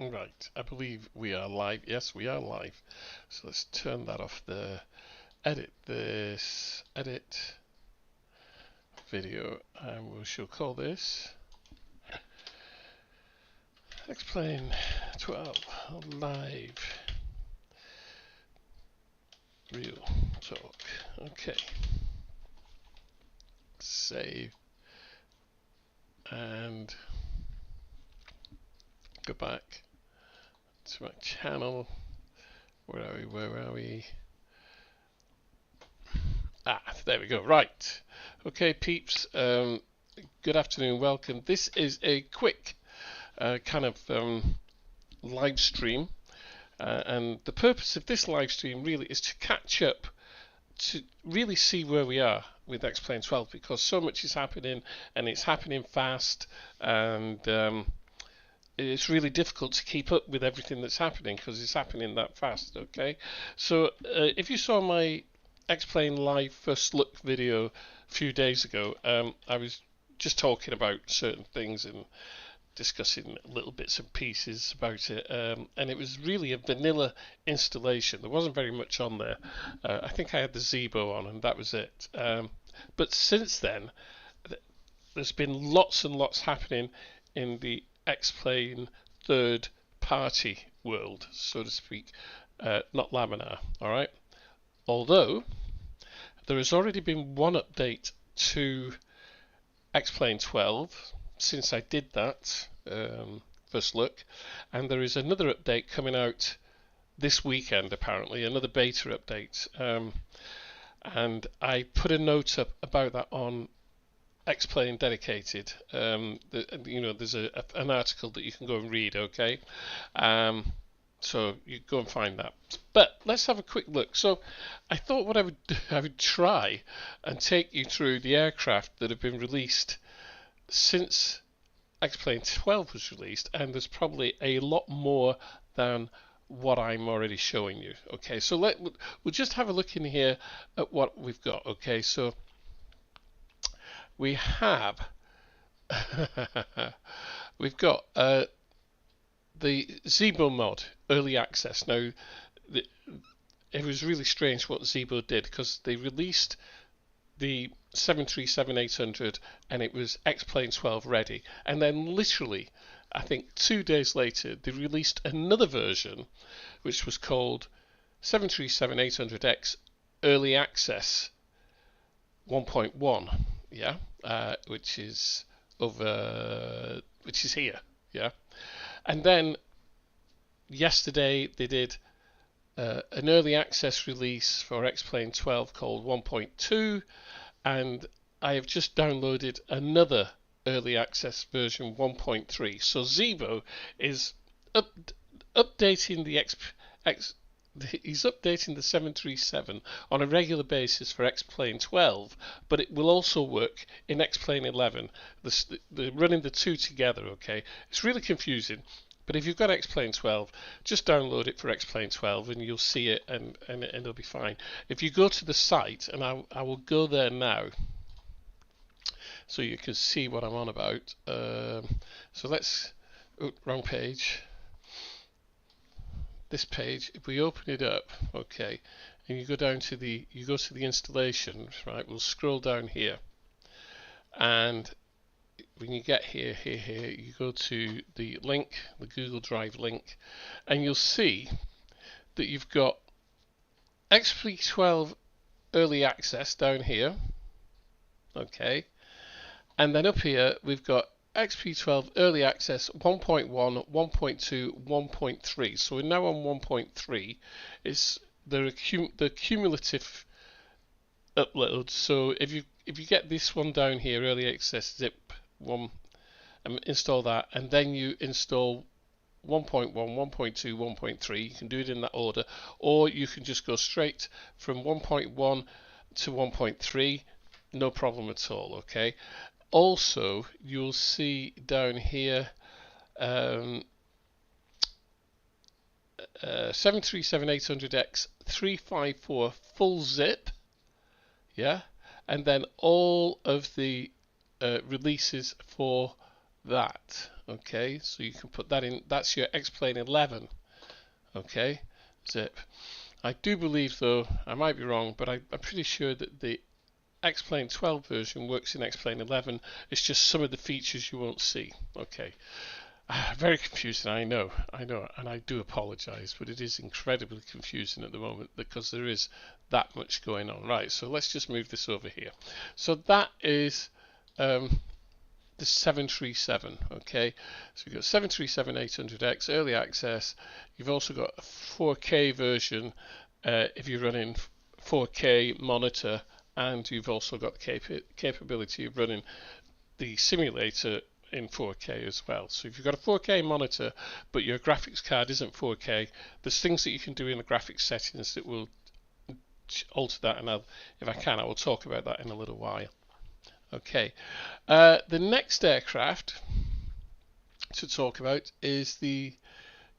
Right, I believe we are live. Yes, we are live. So let's turn that off there. Edit this, edit video, and we shall call this Xplane 12 live real talk. Okay, save and go back to my channel. Where are we? There we go. Right. Okay, peeps. Good afternoon. Welcome. This is a quick kind of live stream, and the purpose of this live stream really is to catch up, to really see where we are with Xplane 12, because so much is happening, and it's happening fast, and it's really difficult to keep up with everything that's happening because it's happening that fast. Okay, so if you saw my Xplane live first look video a few days ago, I was just talking about certain things and discussing little bits and pieces about it, and it was really a vanilla installation. There wasn't very much on there. I think I had the Zebo on, and that was it. But since then, there's been lots and lots happening in the Xplane third party world, so to speak, not Laminar. All right. Although there has already been one update to Xplane 12 since I did that first look, and there is another update coming out this weekend, apparently, another beta update, and I put a note up about that on Xplane Dedicated. There's an article that you can go and read. Okay, so you go and find that. But let's have a quick look. So I thought what I would try and take you through the aircraft that have been released since Xplane 12 was released, and there's probably a lot more than what I'm already showing you. Okay, so we'll just have a look in here at what we've got. Okay, so we have we've got the Zebo mod early access. Now it was really strange what Zebo did, because they released the 737-800 and it was Xplane 12 ready, and then literally I think 2 days later they released another version which was called 737-800X Early Access 1.1, yeah, which is here, yeah. And then yesterday they did an early access release for Xplane 12 called 1.2, and I have just downloaded another early access version 1.3. So Zebo is updating he's updating the 737 on a regular basis for Xplane 12, but it will also work in Xplane 11. They're running the two together. Okay, it's really confusing. But if you've got Xplane 12, just download it for Xplane 12 and you'll see it, and it'll be fine. If you go to the site, and I will go there now so you can see what I'm on about. So let's, wrong page. This page, if we open it up, okay, and you go down to the installation, right? We'll scroll down here, and when you get here, you go to the link, the Google Drive link, and you'll see that you've got Xplane 12 early access down here, okay, and then up here we've got Xplane 12 early access 1.1, 1.2, 1.3. So we're now on 1.3. It's the cumulative upload. So if you get this one down here, early access zip 1, and install that, and then you install 1.1, 1.2, 1.3. You can do it in that order, or you can just go straight from 1.1 to 1.3, no problem at all. Okay. Also, you'll see down here 737-800X 354 full zip, yeah, and then all of the releases for that. Okay, so you can put that in. That's your Xplane 11. Okay, zip. I do believe, though, I might be wrong, but I'm pretty sure that the Xplane 12 version works in Xplane 11. It's just some of the features you won't see. Okay. Very confusing, I know, and I do apologise, but it is incredibly confusing at the moment because there is that much going on. Right, so let's just move this over here. So that is the 737, okay? So you've got 737-800X early access. You've also got a 4K version if you're running 4K monitor, and you've also got the capability of running the simulator in 4K as well. So if you've got a 4K monitor but your graphics card isn't 4K, there's things that you can do in the graphics settings that will alter that, and if I can, I will talk about that in a little while. Okay, the next aircraft to talk about is the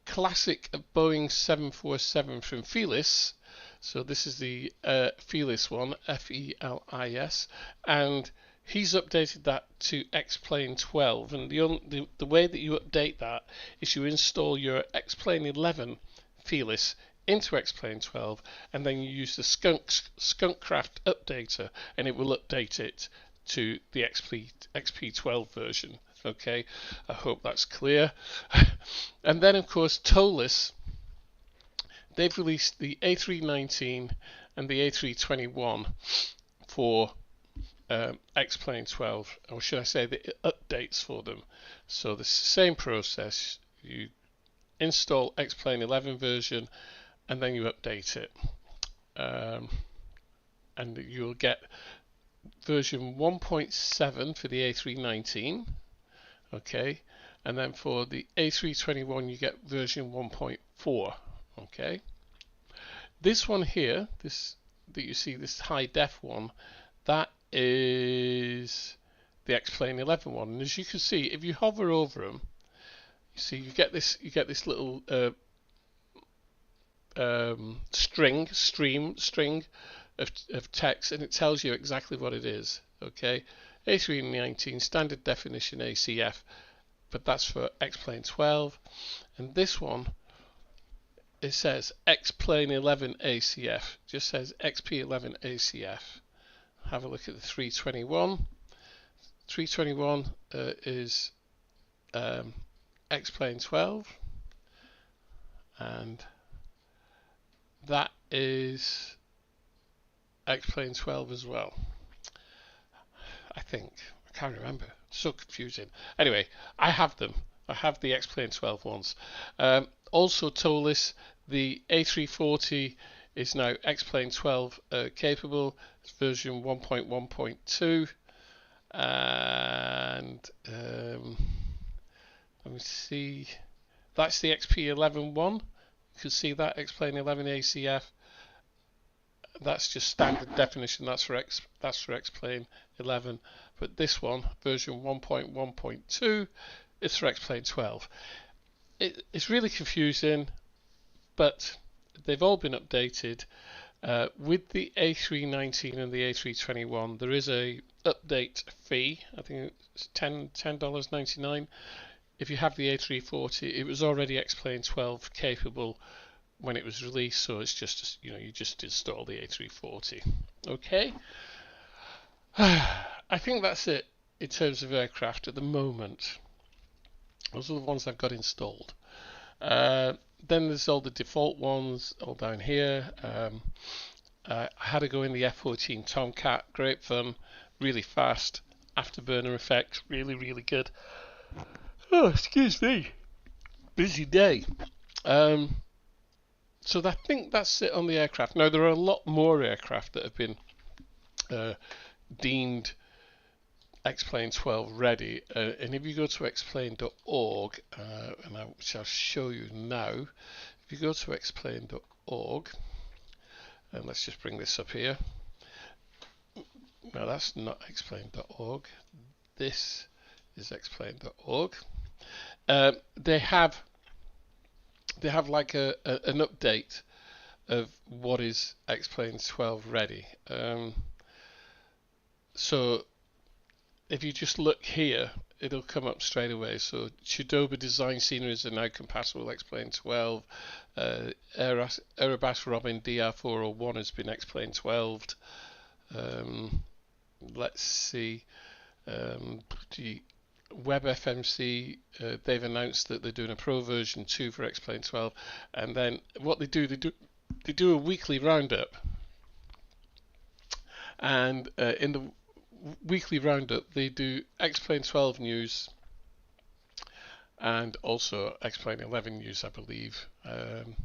classic Boeing 747 from Felis. So this is the Felis one, F-E-L-I-S, and he's updated that to Xplane 12, and the way that you update that is you install your Xplane 11 Felis into Xplane 12, and then you use the Skunkcraft updater, and it will update it to the XP12 version. Okay, I hope that's clear. And then, of course, Tolis, they've released the A319 and the A321 for Xplane 12, or should I say the updates for them. So the same process, you install Xplane 11 version and then you update it, and you'll get version 1.7 for the A319, okay, and then for the A321 you get version 1.4, okay. This one here, this that you see, this high def one, that is the Xplane 11 one, and as you can see, if you hover over them, you see you get this little string of text, and it tells you exactly what it is. Okay, A319 standard definition ACF, but that's for Xplane 12, and this one, it says Xplane 11 ACF, just says XP11 ACF. Have a look at the 321. 321 is Xplane 12, and that is Xplane 12 as well. I think. I can't remember. It's so confusing. Anyway, I have them. I have the Xplane 12 ones. Also, Tolis, the A340 is now Xplane 12 capable. It's version 1.1.2, and let me see. That's the XP11 one. You can see that Xplane 11 ACF. That's just standard definition. That's for Xplane 11. But this one, version 1.1.2, is for Xplane 12. It's really confusing, but they've all been updated. With the A319 and the A321, there is a update fee. I think it's $10.99. If you have the A340, it was already Xplane 12 capable when it was released, so it's just, you just install the A340. Okay. I think that's it in terms of aircraft at the moment. Those are the ones I've got installed. Then there's all the default ones all down here. I had to go in the F-14 Tomcat, great fun, really fast, afterburner effects, really, really good. Oh, excuse me, busy day. So I think that's it on the aircraft. Now, there are a lot more aircraft that have been deemed Xplane 12 ready, and if you go to xplane.org, which I'll show you now, if you go to xplane.org, and let's just bring this up here. No, that's not xplane.org. This is xplane.org. They have like an update of what is Xplane 12 ready. So if you just look here, it'll come up straight away. So Chidoba design sceneries are now compatible with Xplane 12. Erebus Robin DR401 has been Xplane 12'd. Let's see. WebFMC, they've announced that they're doing a pro version 2 for Xplane 12, and then what they do a weekly roundup, and in the weekly roundup they do Xplane 12 news and also Xplane 11 news, I believe, and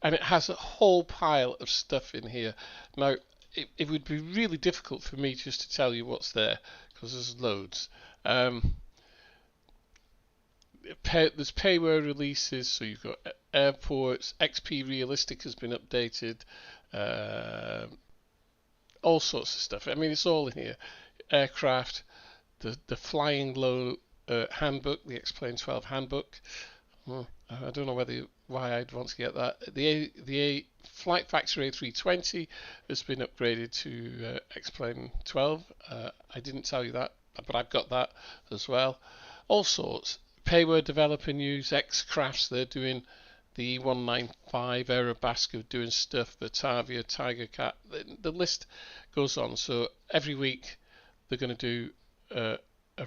it has a whole pile of stuff in here. Now it would be really difficult for me just to tell you what's there because there's loads. There's payware releases, so you've got airports, XP Realistic has been updated, all sorts of stuff. I mean, it's all in here. Aircraft, the Flying Low handbook, the Xplane 12 handbook. I don't know why I'd want to get that. The Flight Factor A320 has been upgraded to Xplane 12. I didn't tell you that, but I've got that as well. All sorts. Payware developer news, X-Crafts, they're doing the E195, Aerobasco doing stuff, Batavia, Tiger Cat, the list goes on. So every week they're going to do a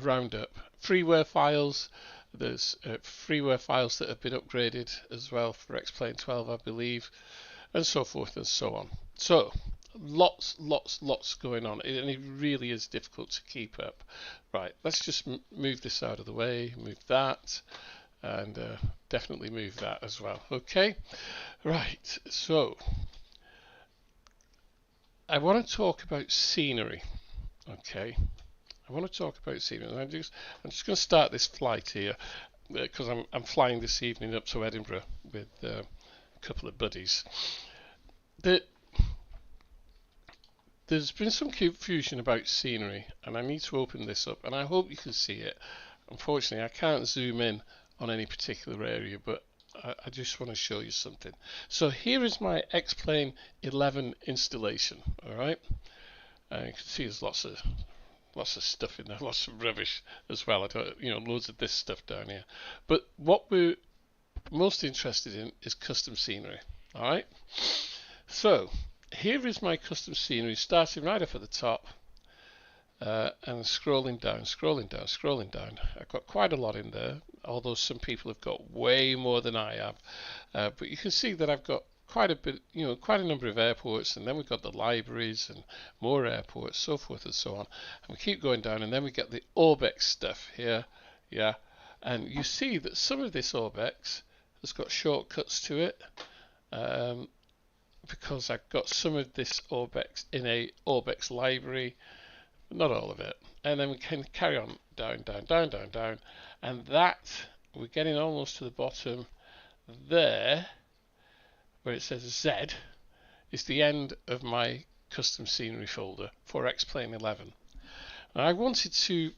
roundup. Freeware files, there's freeware files that have been upgraded as well for Xplane 12, I believe, and so forth and so on. So lots going on, and it really is difficult to keep up. Right, let's just move this out of the way, move that, and definitely move that as well. Okay, right, so I want to talk about scenery. Okay, I want to talk about scenery. I'm just going to start this flight here because I'm flying this evening up to Edinburgh with a couple of buddies. There's been some confusion about scenery, and I need to open this up, and I hope you can see it. Unfortunately, I can't zoom in on any particular area, but I just want to show you something. So here is my Xplane 11 installation. All right, and you can see there's lots of stuff in there, lots of rubbish as well. Loads of this stuff down here. But what we're most interested in is custom scenery. All right, so here is my custom scenery, starting right up at the top and scrolling down. I've got quite a lot in there, although some people have got way more than I have. But you can see that I've got quite a bit, quite a number of airports, and then we've got the libraries and more airports, so forth and so on. And we keep going down, and then we get the Orbex stuff here, yeah. And you see that some of this Orbex has got shortcuts to it. Because I've got some of this Orbex in a Orbex library, but not all of it. And then we can carry on down, and that we're getting almost to the bottom there, where it says Z, is the end of my custom scenery folder for Xplane 11. And I wanted to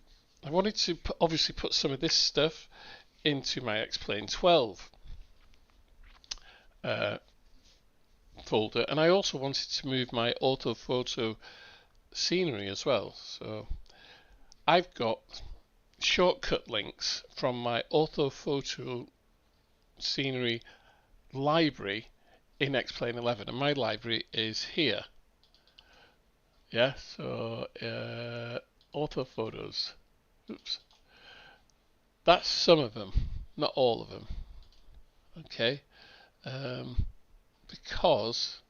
obviously put some of this stuff into my Xplane 12 folder, and I also wanted to move my orthophoto scenery as well. So I've got shortcut links from my orthophoto scenery library in Xplane 11, and my library is here. Yeah, so orthophotos. Oops. That's some of them, not all of them. Okay. Because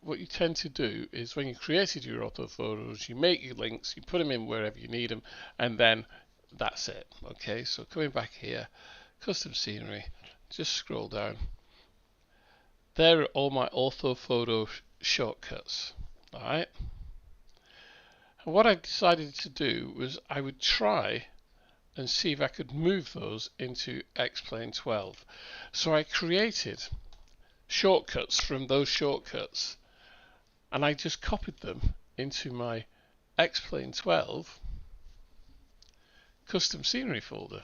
what you tend to do is when you created your orthophotos, you make your links, you put them in wherever you need them, and then that's it. Okay, so coming back here, custom scenery, just scroll down. There are all my orthophoto shortcuts. All right. And what I decided to do was I would try and see if I could move those into Xplane 12. So I created shortcuts from those shortcuts, and I just copied them into my Xplane 12 custom scenery folder,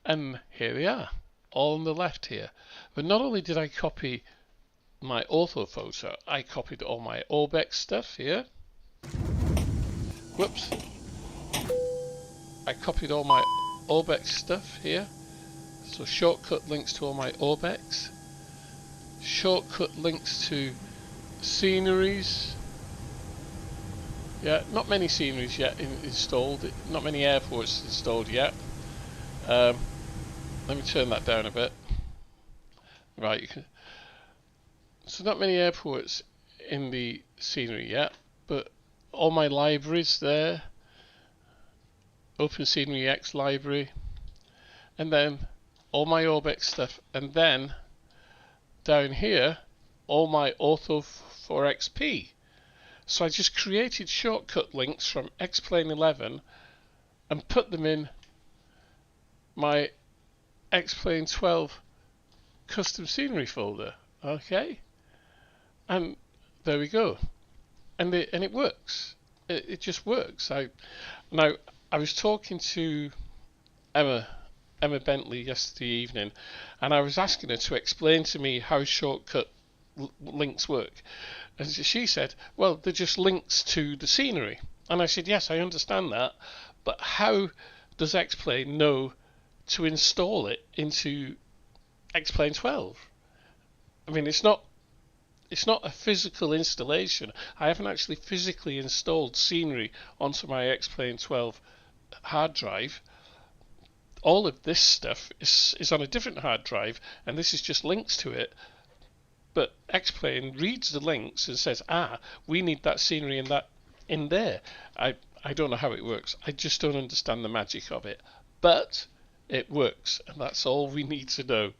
and here they are, all on the left here. But not only did I copy my orthophoto, I copied all my Orbex stuff here. Whoops. I copied all my Orbex stuff here. So shortcut links to all my Orbex. Shortcut links to sceneries. Yeah, not many sceneries yet installed. Not many airports installed yet. Let me turn that down a bit. Right, so not many airports in the scenery yet, but all my libraries there. Open Scenery X library, and then all my Orbex stuff, and then down here all my Ortho for XP. So I just created shortcut links from Xplane 11 and put them in my Xplane 12 custom scenery folder. Okay, and there we go, and it works. It just works. Now I was talking to Emma Bentley yesterday evening, and I was asking her to explain to me how shortcut links work, and she said, well, they're just links to the scenery. And I said, yes, I understand that, but how does Xplane know to install it into Xplane 12? I mean, it's not a physical installation. I haven't actually physically installed scenery onto my Xplane 12 hard drive. All of this stuff is on a different hard drive, and this is just links to it. But Xplane reads the links and says, we need that scenery in there. I don't know how it works. I just don't understand the magic of it. But it works, and that's all we need to know.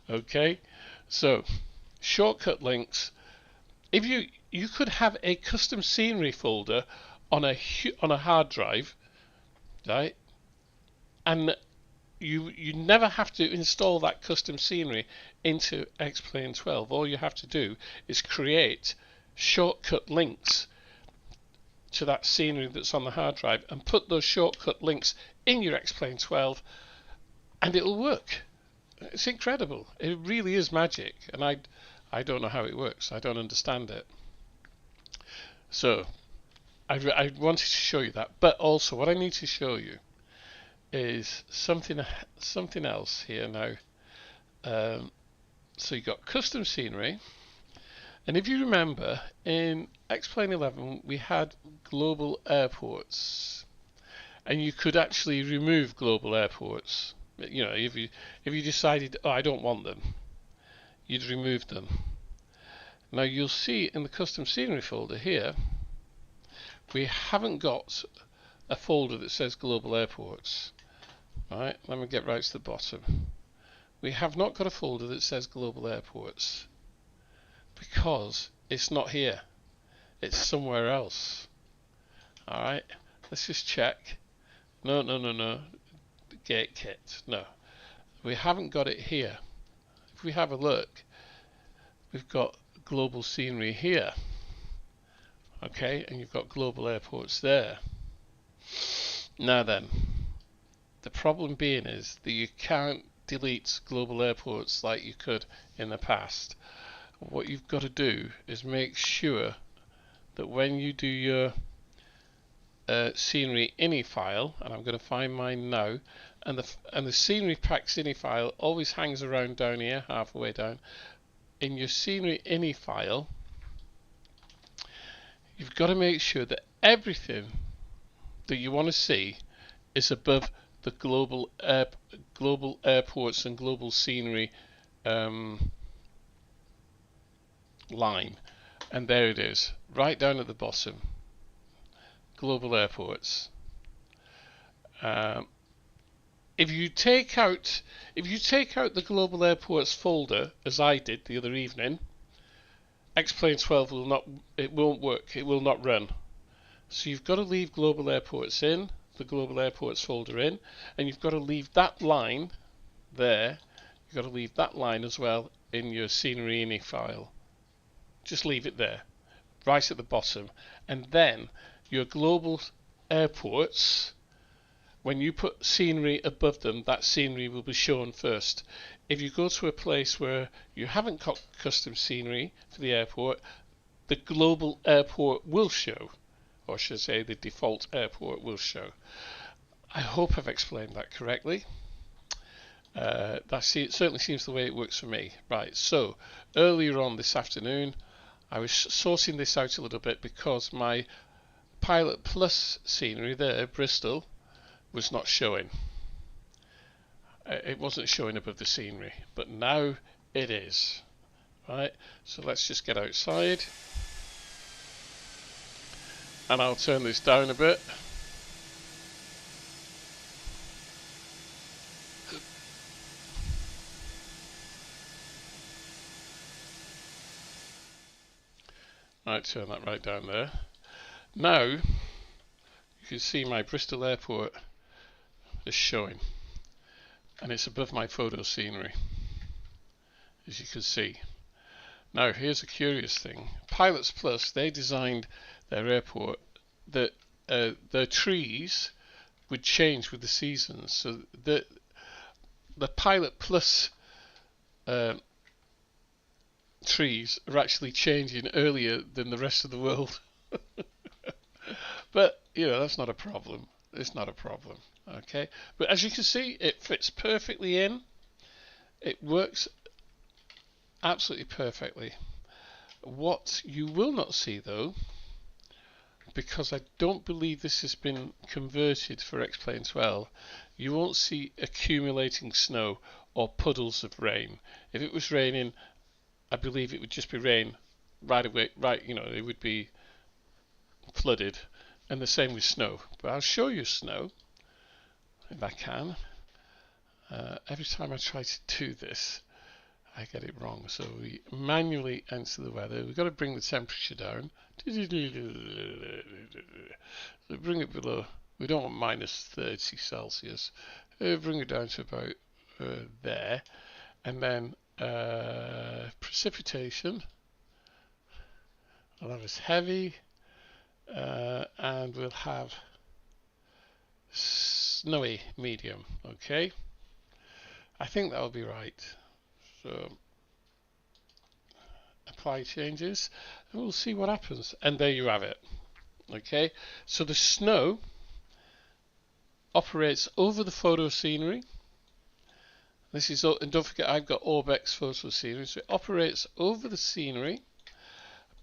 Okay? So, shortcut links. If you could have a custom scenery folder on a hard drive, right? And you never have to install that custom scenery into Xplane 12. All you have to do is create shortcut links to that scenery that's on the hard drive and put those shortcut links in your Xplane 12, and it'll work. It's incredible. It really is magic, and I don't know how it works. I don't understand it. So I wanted to show you that, but also what I need to show you is something else here now. So you got custom scenery, and if you remember, in Xplane 11 we had global airports, and you could actually remove global airports. You know, if you decided, I don't want them, you'd remove them. Now you'll see in the custom scenery folder here, we haven't got a folder that says global airports. Right, let me get right to the bottom. We have not got a folder that says global airports because it's not here. It's somewhere else. Alright, let's just check. No. Gate kit. No. We haven't got it here. If we have a look, we've got global scenery here. Okay, and you've got global airports there. Now then, the problem being is that you can't delete global airports like you could in the past. What you've got to do is make sure that when you do your scenery ini file, and I'm going to find mine now, and the scenery pack ini file always hangs around down here, halfway down. In your scenery ini file, you've got to make sure that everything that you want to see is above the global airports and global scenery line, and there it is, right down at the bottom. Global airports. If you take out the global airports folder, as I did the other evening, Xplane 12 won't work. It will not run. So you've got to leave global airports in, the global airports folder in, and you've got to leave that line there. You've got to leave that line as well in your scenery ini file. Just leave it there, right at the bottom, and then your global airports, when you put scenery above them, that scenery will be shown first. If you go to a place where you haven't got custom scenery for the airport, the global airport will show, or should I say the default airport will show. I hope I've explained that correctly. It certainly seems the way it works for me. Right, so earlier on this afternoon I was sorting this out a little bit because my Pilot Plus scenery there, Bristol, was not showing. It wasn't showing above the scenery, but now it is. Right, so let's just get outside and I'll turn this down a bit. Right, turn that right down there. Now you can see my Bristol airport is showing, and it's above my photo scenery, as you can see. Now here's a curious thing. Pilots Plus, they designed their airport that their trees would change with the seasons, so the Pilot Plus trees are actually changing earlier than the rest of the world. But that's not a problem. It's not a problem. Okay, but as you can see, it fits perfectly in. It works absolutely perfectly. What you will not see though, because I don't believe this has been converted for Xplane 12, you won't see accumulating snow or puddles of rain. If it was raining, I believe it would just be rain right away, it would be flooded, and the same with snow. But I'll show you snow if I can. Every time I try to do this, I get it wrong. So we manually enter the weather. We've got to bring the temperature down. So bring it below. We don't want minus 30 Celsius. Bring it down to about there. And then precipitation. I'll have as heavy. And we'll have snowy medium. Okay. I think that'll be right. So apply changes and we'll see what happens, and there you have it. Okay, so the snow operates over the photo scenery. This is, and don't forget I've got Orbex photo scenery, so it operates over the scenery,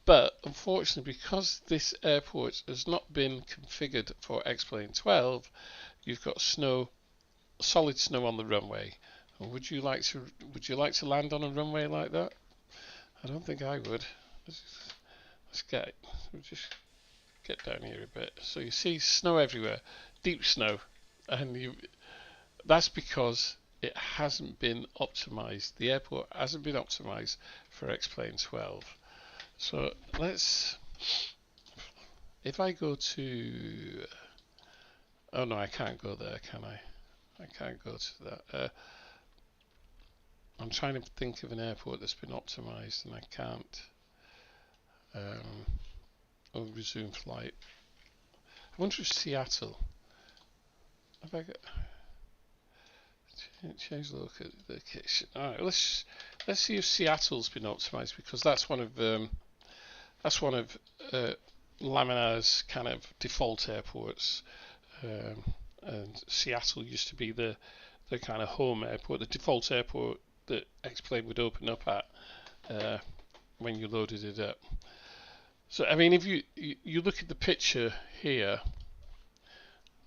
but unfortunately because this airport has not been configured for Xplane 12, you've got snow, solid snow on the runway. Would you like to land on a runway like that? I don't think I would. We'll just get down here a bit. So you see snow everywhere, deep snow, and that's because it hasn't been optimized. The airport hasn't been optimized for Xplane 12. So if I go to, oh no, I can't go there, can I? I can't go to that. I'm trying to think of an airport that's been optimized and I can't. I'll resume flight. I wonder if Seattle. Have I got change the location? All right, let's see if Seattle's been optimized, because that's one of Laminar's kind of default airports, and Seattle used to be the kind of home airport, the default airport that Xplane would open up at when you loaded it up. So I mean, if you look at the picture here,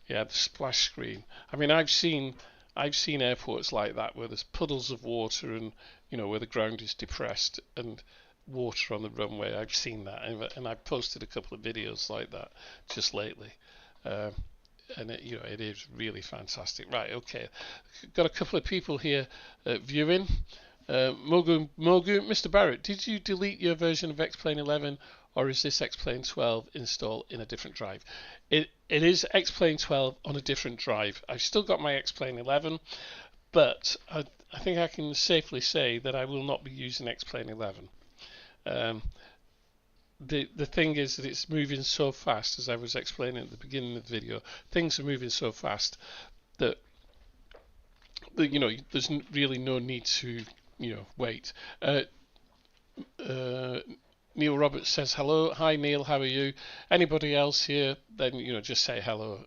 yeah, the splash screen. I mean, I've seen airports like that where there's puddles of water and where the ground is depressed and water on the runway. I've seen that, and I've posted a couple of videos like that just lately. And it is really fantastic. Right, okay, got a couple of people here viewing. Mogu, Mr. Barrett, did you delete your version of Xplane 11, or is this Xplane 12 installed in a different drive? It is Xplane 12 on a different drive. I've still got my Xplane 11, but I think I can safely say that I will not be using Xplane 11. The thing is that it's moving so fast, as I was explaining at the beginning of the video. Things are moving so fast that there's really no need to wait. Neil Roberts says hello. Hi Neil, how are you? Anybody else here? Then just say hello.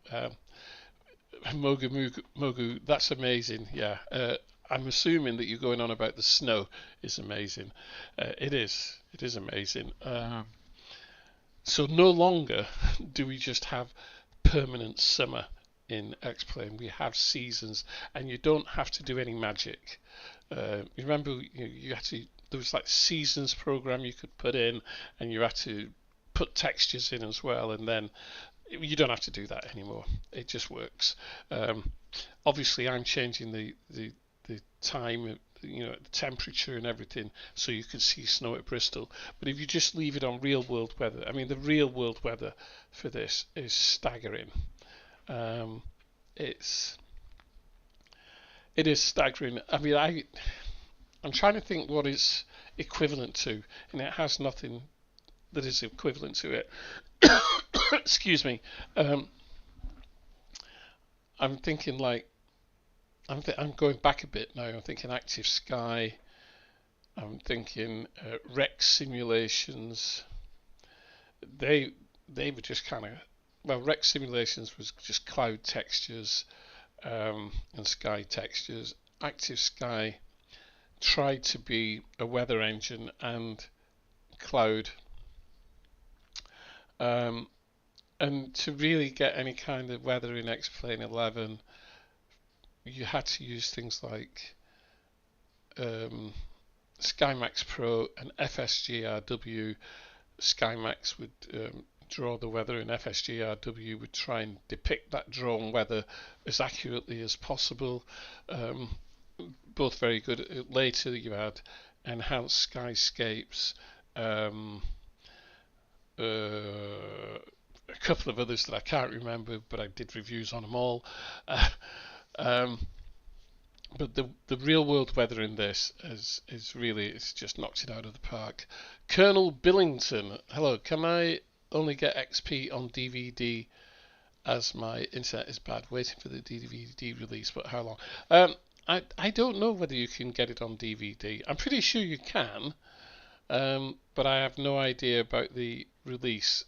Mogu, that's amazing. Yeah, I'm assuming that you're going on about the snow is amazing. It is. It is amazing. So no longer do we just have permanent summer in Xplane. We have seasons, and you don't have to do any magic. You remember you had to. There was like seasons program you could put in, and you had to put textures in as well, and then you don't have to do that anymore. It just works. Obviously, I'm changing the time, the temperature and everything, so you can see snow at Bristol. But if you just leave it on real world weather, I mean, the real world weather for this is staggering. It is staggering. I mean, I'm trying to think what it's equivalent to, and it has nothing that is equivalent to it. Excuse me. I'm thinking like I'm going back a bit now. I'm thinking Active Sky. I'm thinking Rex simulations. They were just kind of Rex simulations was just cloud textures and sky textures. Active Sky tried to be a weather engine and cloud. And to really get any kind of weather in Xplane 11, you had to use things like SkyMax Pro and FSGRW. SkyMax would draw the weather, and FSGRW would try and depict that drone weather as accurately as possible. Both very good. Later you had enhanced skyscapes. A couple of others that I can't remember, but I did reviews on them all. But the real world weather in this is really, it's just knocked it out of the park. Colonel Billington, hello. Can I only get XP on DVD as my internet is bad? Waiting for the DVD release, but how long? I don't know whether you can get it on DVD. I'm pretty sure you can, but I have no idea about the release.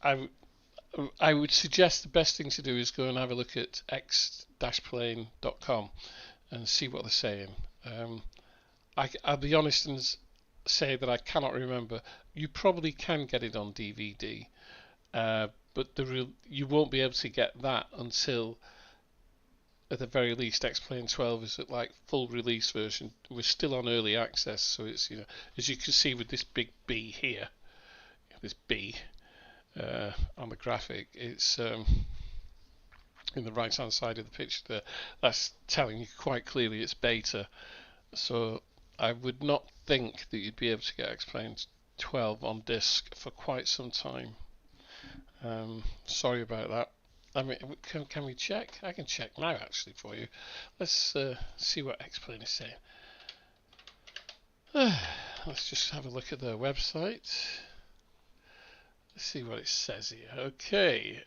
I would suggest the best thing to do is go and have a look at x-plane.com and see what they're saying. I'll be honest and say that I cannot remember. You probably can get it on DVD, but you won't be able to get that until, at the very least, Xplane 12 is at like full release version. We're still on early access, so it's, as you can see with this big B here, this B. On the graphic, it's in the right hand side of the picture there. That's telling you quite clearly it's beta, so I would not think that you'd be able to get Xplane 12 on disc for quite some time. Sorry about that. I mean, can we check? I can check now actually for you. Let's see what Xplane is saying. Let's just have a look at their website. Let's see what it says here. Okay.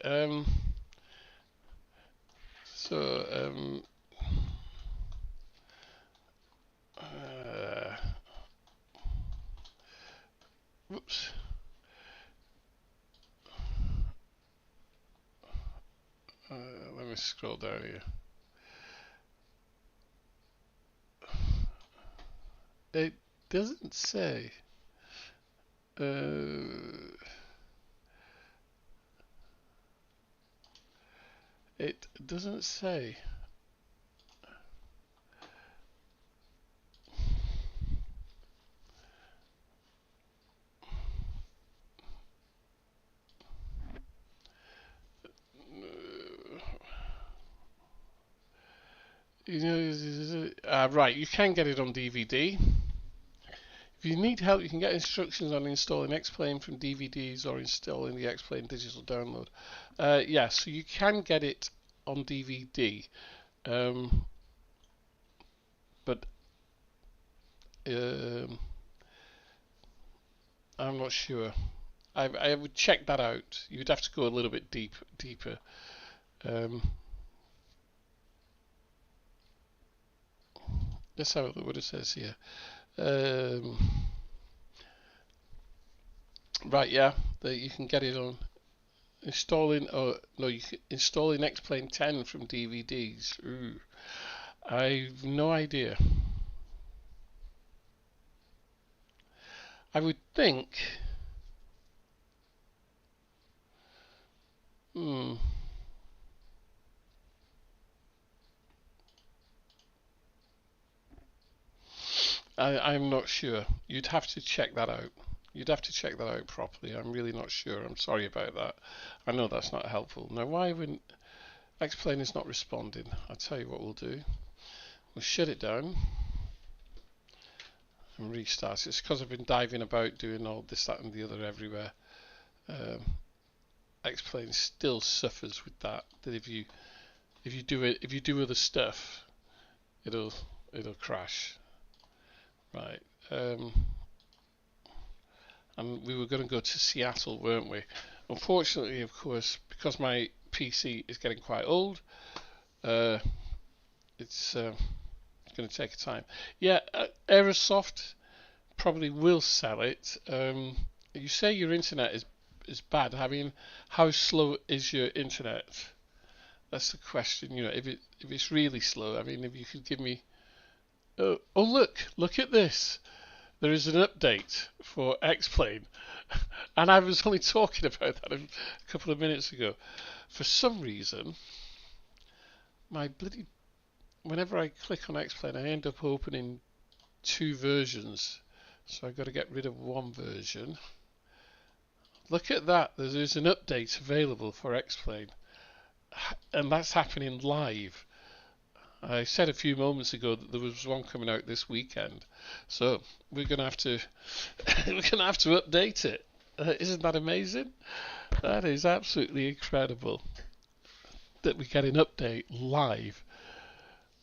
Whoops. Let me scroll down here. It doesn't say. It doesn't say. Right, you can get it on DVD. If you need help, you can get instructions on installing Xplane from DVDs or installing the Xplane digital download. Yeah, so you can get it on DVD, but I'm not sure. I would check that out. You'd have to go a little bit deeper. Let's have a look what it says here. Right, yeah, you can get it on installing, oh no, you can installing Xplane 10 from DVDs. Ooh, I've no idea. I would think. Hmm. I'm not sure. You'd have to check that out. You'd have to check that out properly. I'm really not sure. I'm sorry about that. I know that's not helpful. Now, why wouldn't Xplane is not responding? I'll tell you what we'll do. We'll shut it down and restart. It's because I've been diving about doing all this, that, and the other everywhere. Xplane still suffers with that. That if you do other stuff, it'll crash. Right. And we were going to go to Seattle, weren't we? Unfortunately, of course, because my PC is getting quite old, it's going to take a time. Yeah, Aerosoft probably will sell it. You say your internet is bad. I mean, how slow is your internet? That's the question. You know, if it's really slow. I mean, if you could give me. Oh, look at this. There is an update for Xplane, and I was only talking about that a couple of minutes ago. For some reason, whenever I click on Xplane, I end up opening two versions, so I've got to get rid of one version. Look at that, there's an update available for Xplane, and that's happening live. I said a few moments ago that there was one coming out this weekend, so we're gonna have to update it. Isn't that amazing? That is absolutely incredible that we get an update live.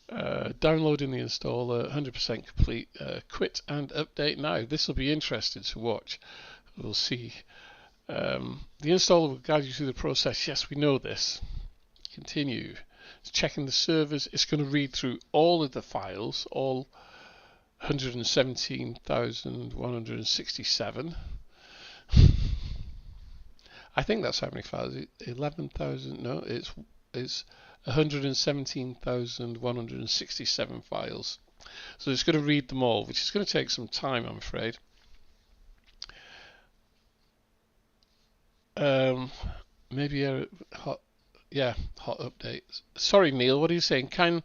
Downloading the installer, 100% complete. Quit and update now. This will be interesting to watch. We'll see. The installer will guide you through the process. Yes, we know this. Continue. It's checking the servers. It's going to read through all of the files, all 117,167. I think that's how many files. 11,000. No, it's 117,167 files. So it's going to read them all, which is going to take some time, I'm afraid. Maybe a hot update. Sorry, Neil, what are you saying? Can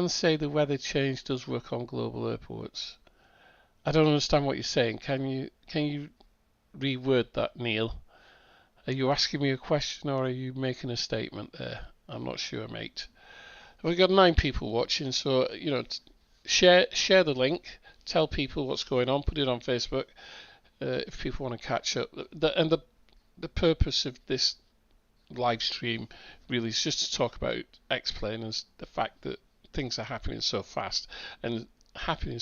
say the weather change does work on global airports. I don't understand what you're saying. Can you reword that, Neil? Are you asking me a question or are you making a statement there? I'm not sure, mate. We've got 9 people watching, so you know, share the link, tell people what's going on, put it on Facebook if people want to catch up. The purpose of this live stream really is just to talk about Xplane and the fact that things are happening so fast, and we're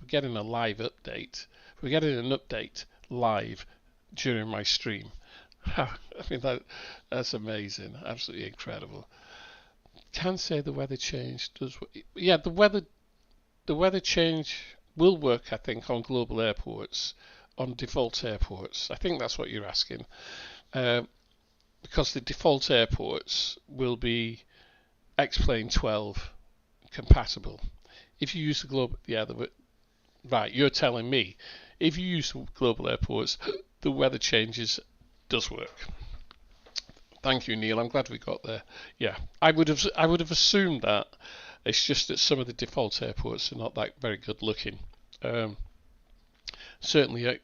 getting a live update. We're getting an update live during my stream. I mean, that's amazing, absolutely incredible. Can say the weather change does. Yeah, the weather change will work, I think, on global airports, on default airports. I think that's what you're asking, because the default airports will be Xplane 12 compatible. If you use the global, right, you're telling me if you use global airports, the weather changes does work. Thank you, Neil. I'm glad we got there. Yeah, I would have assumed that. It's just that some of the default airports are not that very good looking. Certainly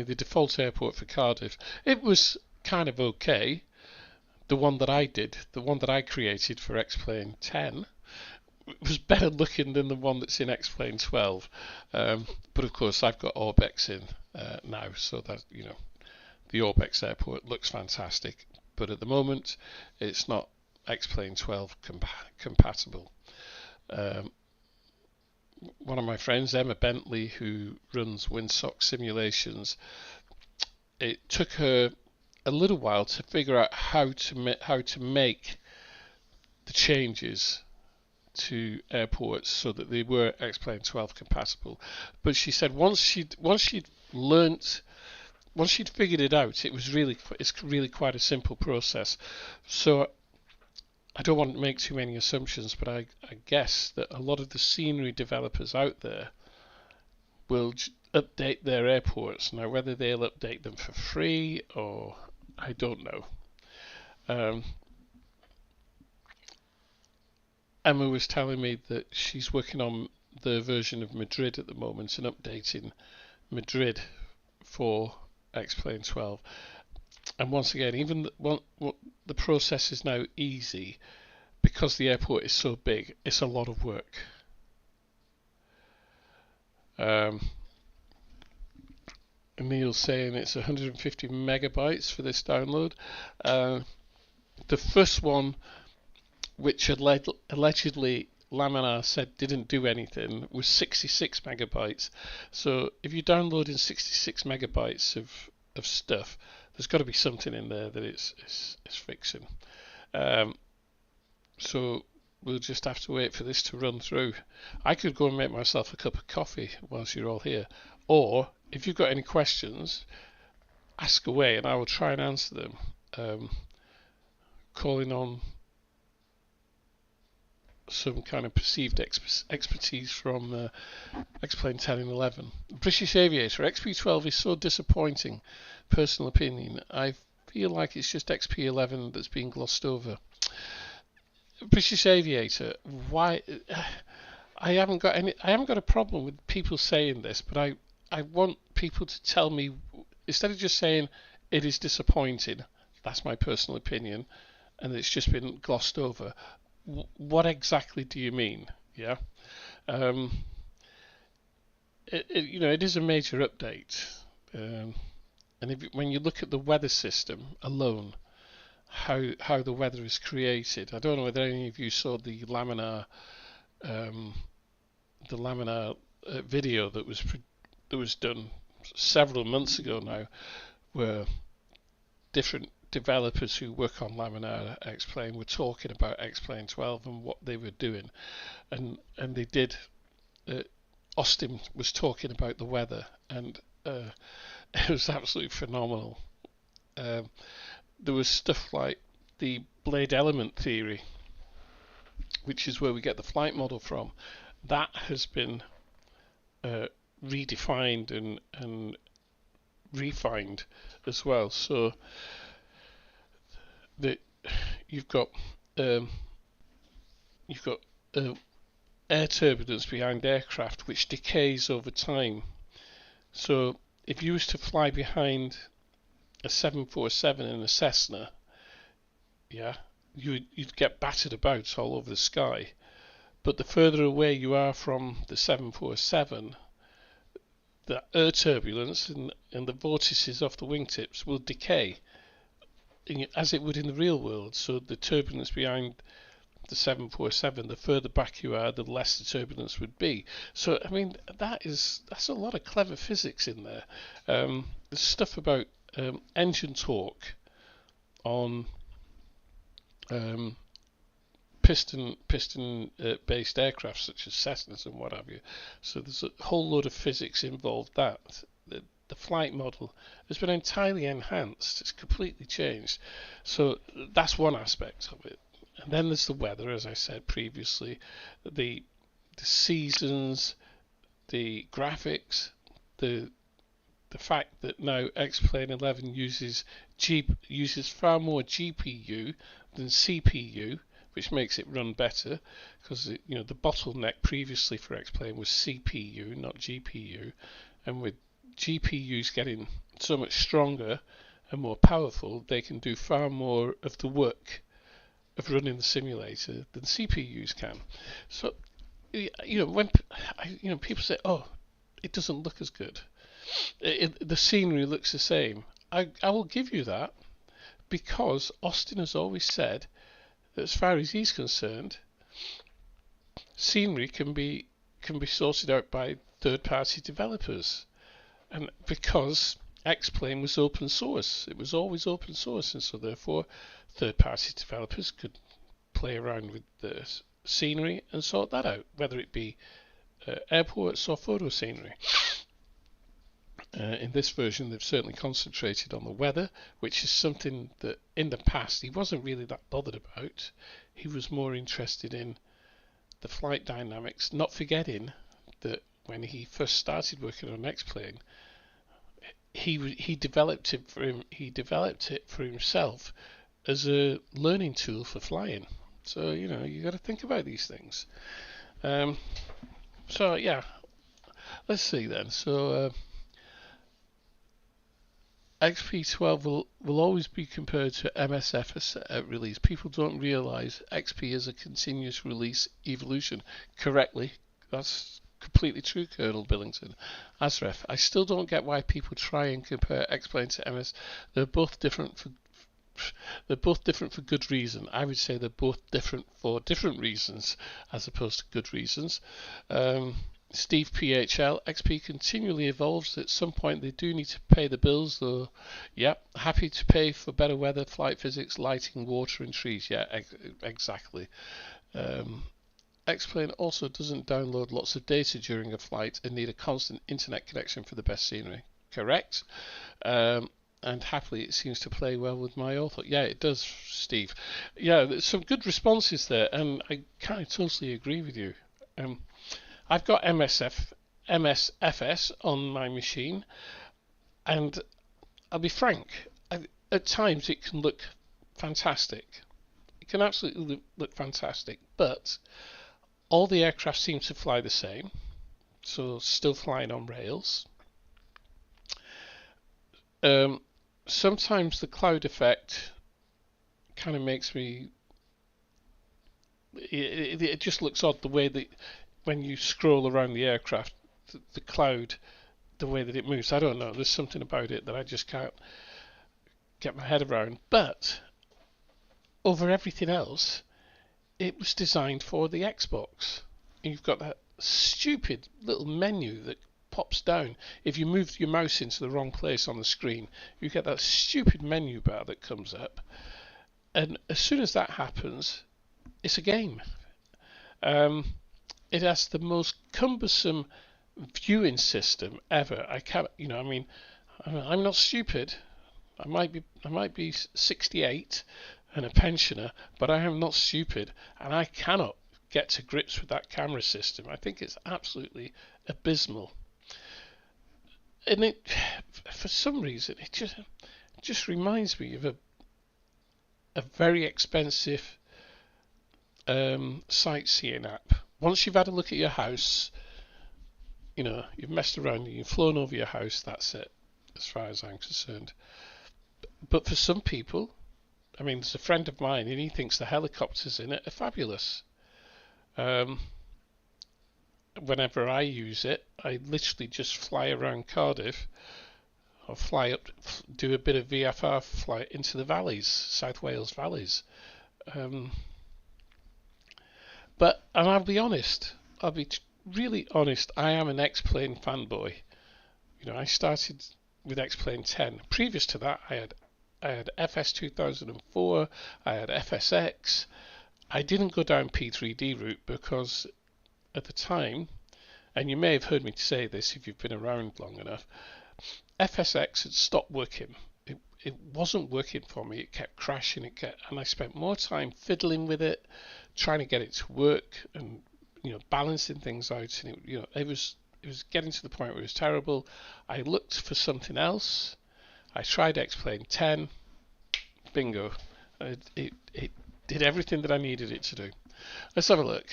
the default airport for Cardiff, it was kind of okay. The one that I created for Xplane 10 was better looking than the one that's in Xplane 12. But of course, I've got Orbex in now, so that the Orbex airport looks fantastic. But at the moment, it's not Xplane 12 compatible. One of my friends, Emma Bentley, who runs Windsock Simulations, it took her a little while to figure out how to make the changes to airports so that they were Xplane 12 compatible. But she said once she'd learnt once she'd figured it out, it's really quite a simple process. So I don't want to make too many assumptions, but I guess that a lot of the scenery developers out there will update their airports. Now, whether they'll update them for free or I don't know. Emma was telling me that she's working on the version of Madrid at the moment and updating Madrid for Xplane 12. And once again, even the process is now easy because the airport is so big. It's a lot of work. Neil's saying it's 150 megabytes for this download. The first one, which allegedly Laminar said didn't do anything, was 66 megabytes. So if you're downloading 66 megabytes of stuff, there's got to be something in there that it's fixing. So we'll just have to wait for this to run through. I could go and make myself a cup of coffee whilst you're all here, or if you've got any questions, ask away and I will try and answer them. Calling on some kind of perceived expertise from Xplane 10 and 11. British Aviator, XP12 is so disappointing. Personal opinion. I feel like it's just XP11 that's being glossed over. British Aviator, why? I haven't got a problem with people saying this, but I want people to tell me, instead of just saying it is disappointing, that's my personal opinion, and it's just been glossed over. What exactly do you mean? Yeah, it is a major update, and when you look at the weather system alone, how the weather is created. I don't know whether any of you saw the Laminar video that was done several months ago now, where different developers who work on Laminar Xplane were talking about Xplane 12 and what they were doing, and they did. Austin was talking about the weather, and it was absolutely phenomenal. There was stuff like the blade element theory, which is where we get the flight model from. That has been redefined and refined as well. So that you've got air turbulence behind aircraft, which decays over time. So if you was to fly behind a 747 in a Cessna, yeah, you'd get battered about all over the sky. But the further away you are from the 747, the air turbulence and the vortices off the wingtips will decay, as it would in the real world. So the turbulence behind the 747, the further back you are, the less the turbulence would be. So I mean, that's a lot of clever physics in there. There's stuff about engine torque on piston based aircraft such as Cessnas and what have you. So there's a whole load of physics involved. The flight model has been entirely enhanced. It's completely changed. So that's one aspect of it. And then there's the weather, as I said previously, the seasons, the graphics, the fact that now Xplane 11 uses far more GPU than CPU, which makes it run better, because the bottleneck previously for Xplane was CPU, not GPU, and with GPUs getting so much stronger and more powerful, they can do far more of the work of running the simulator than CPUs can. So when people say, "Oh, it doesn't look as good," the scenery looks the same. I will give you that, because Austin has always said that as far as he's concerned, scenery can be sorted out by third-party developers, and because Xplane was open source, it was always open source, and so therefore third-party developers could play around with the scenery and sort that out, whether it be airports or photo scenery. In this version, they've certainly concentrated on the weather, which is something that in the past he wasn't really that bothered about. He was more interested in the flight dynamics, not forgetting that when he first started working on Xplane, he developed it for himself as a learning tool for flying. So you got to think about these things. So yeah, let's see then. So XP12 will always be compared to MSF release. People don't realise XP is a continuous release evolution. Correctly, that's completely true, Colonel Billington. Asref, I still don't get why people try and compare Xplane to MS. They're both different for good reason. I would say they're both different for different reasons as opposed to good reasons. Steve PHL, XP continually evolves. At some point they do need to pay the bills though. Yep, happy to pay for better weather, flight physics, lighting, water and trees. Yeah, exactly. Xplane also doesn't download lots of data during a flight and need a constant internet connection for the best scenery. Correct. And happily it seems to play well with my author. Yeah, it does, Steve. Yeah, there's some good responses there, and I kind of totally agree with you. I've got MSFS on my machine, and I'll be frank, at times it can look fantastic. It can absolutely look fantastic, but all the aircraft seem to fly the same, so still flying on rails. Sometimes the cloud effect kind of makes me... It just looks odd the way that when you scroll around the aircraft, the cloud, the way that it moves. I don't know, there's something about it that I just can't get my head around. But over everything else, it was designed for the Xbox. You've got that stupid little menu that pops down. If you move your mouse into the wrong place on the screen, you get that stupid menu bar that comes up. And as soon as that happens, it's a game. It has the most cumbersome viewing system ever. I'm not stupid. I might be 68 and a pensioner, but I am not stupid, and I cannot get to grips with that camera system. I think it's absolutely abysmal. And it, for some reason, it just reminds me of a very expensive sightseeing app. Once you've had a look at your house, you've messed around, you've flown over your house, that's it, as far as I'm concerned. But for some people, there's a friend of mine and he thinks the helicopters in it are fabulous. Whenever I use it, I literally just fly around Cardiff or fly up, do a bit of VFR flight into the valleys, South Wales valleys. But I'll be honest, really honest, I am an Xplane fanboy. I started with Xplane 10. Previous to that, I had FS 2004, I had FSX. I didn't go down P3D route because at the time, and you may have heard me say this if you've been around long enough, FSX had stopped working. It wasn't working for me. It kept crashing. And I spent more time fiddling with it, trying to get it to work, and balancing things out. And it was getting to the point where it was terrible. I looked for something else. I tried Xplane 10. Bingo. It did everything that I needed it to do. Let's have a look.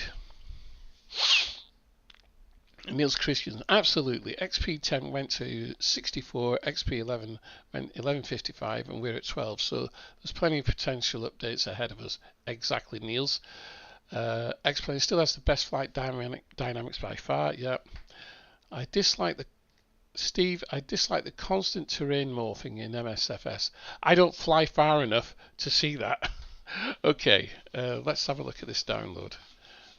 Niels Christian, absolutely. XP10 went to 64, XP11 went 1155, and we're at 12. So there's plenty of potential updates ahead of us. Exactly, Niels. Xplane still has the best flight dynamics by far. Yeah. I dislike the constant terrain morphing in MSFS. I don't fly far enough to see that. Okay, let's have a look at this download.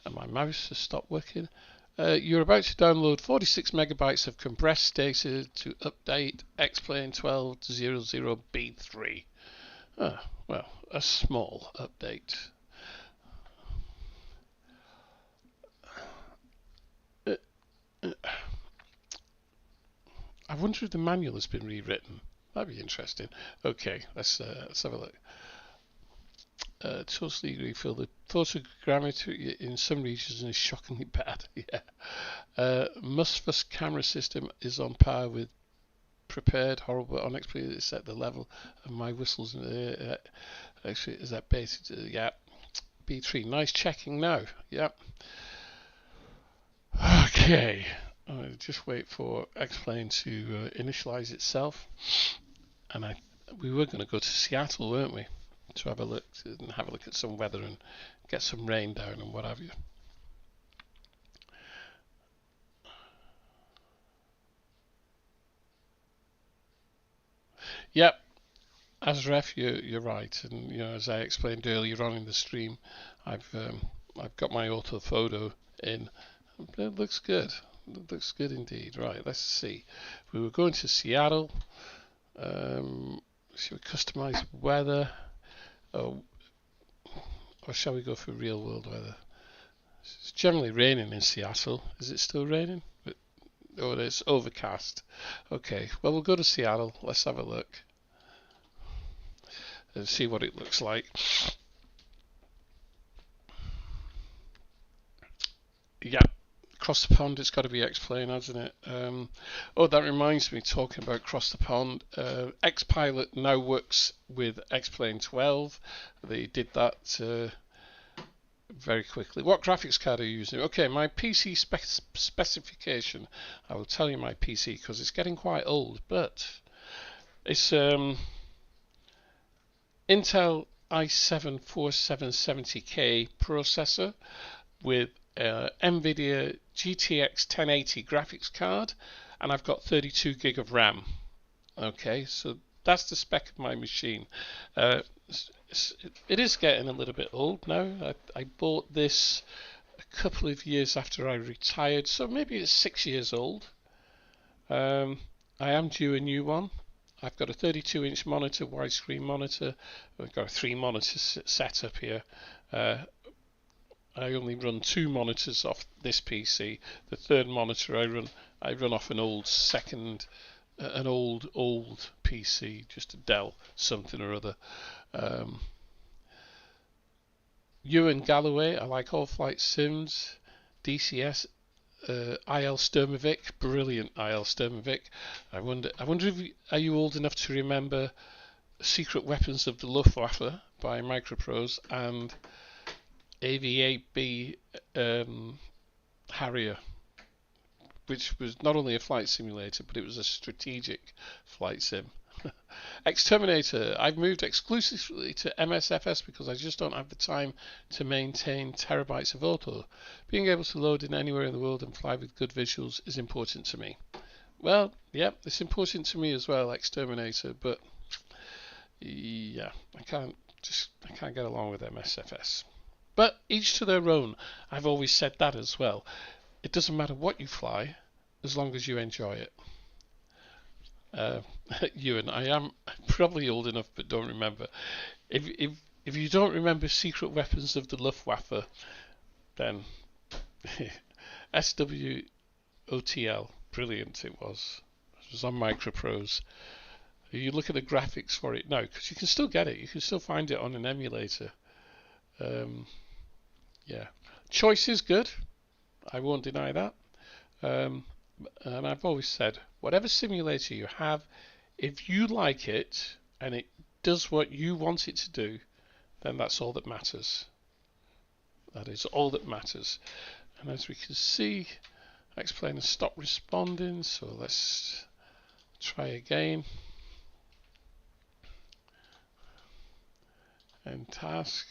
And my mouse has stopped working. You're about to download 46 megabytes of compressed data to update Xplane 12.00B3. Well, a small update. I wonder if the manual has been rewritten. That'd be interesting. Okay, let's have a look. Totally agree, Phil. The photogrammetry in some regions is shockingly bad. Yeah. Musfus camera system is on par with prepared, horrible, unexpected. It set the level of my whistles. Actually, is that basic? Yeah. B3. Nice checking now. Yeah. Okay. Just wait for Xplane to initialize itself. And we were going to go to Seattle, weren't we? To have a look at some weather and get some rain down and what have you. Yep, as ref, you're right, and as I explained earlier on in the stream, I've got my auto-photo in. It looks good. It looks good indeed. Right, let's see. We were going to Seattle. Should we customize weather? Or shall we go for real world weather? It's generally raining in Seattle. Is it still raining? Oh, it's overcast. Okay, well, we'll go to Seattle. Let's have a look and see what it looks like. Yeah, across the pond, it's got to be Xplane, hasn't it? Oh, that reminds me, talking about across the pond, Xpilot now works with Xplane 12. They did that very quickly. What graphics card are you using? Okay, my PC specification. I will tell you my PC because it's getting quite old, but it's Intel i7-4770K processor with NVIDIA GTX 1080 graphics card, and I've got 32 gig of RAM. Okay, so that's the spec of my machine. It is getting a little bit old now. I bought this a couple of years after I retired, so maybe it's 6 years old. I am due a new one. I've got a 32-inch monitor, widescreen monitor. I've got a 3 monitor setup here. I only run 2 monitors off this PC. The third monitor I run off an old old PC, just a Dell something or other. Ewan Galloway, I like all flight sims. DCS, IL Sturmovik, brilliant IL Sturmovik. I wonder if are you old enough to remember Secret Weapons of the Luftwaffe by Microprose and AV-8B Harrier, which was not only a flight simulator, but it was a strategic flight sim. Exterminator, I've moved exclusively to MSFS because I just don't have the time to maintain terabytes of auto. Being able to load in anywhere in the world and fly with good visuals is important to me. Well, yeah, it's important to me as well, Exterminator, but yeah, I can't get along with MSFS. But each to their own. I've always said that as well. It doesn't matter what you fly, as long as you enjoy it. Ewan, I am probably old enough, but don't remember. If you don't remember Secret Weapons of the Luftwaffe, then SWOTL, brilliant it was. It was on Microprose. You look at the graphics for it now, because you can still get it. You can still find it on an emulator. Yeah, choice is good. I won't deny that. And I've always said, whatever simulator you have, if you like it and it does what you want it to do, then that's all that matters. That is all that matters. And as we can see, Xplane has stopped responding, so let's try again. End task.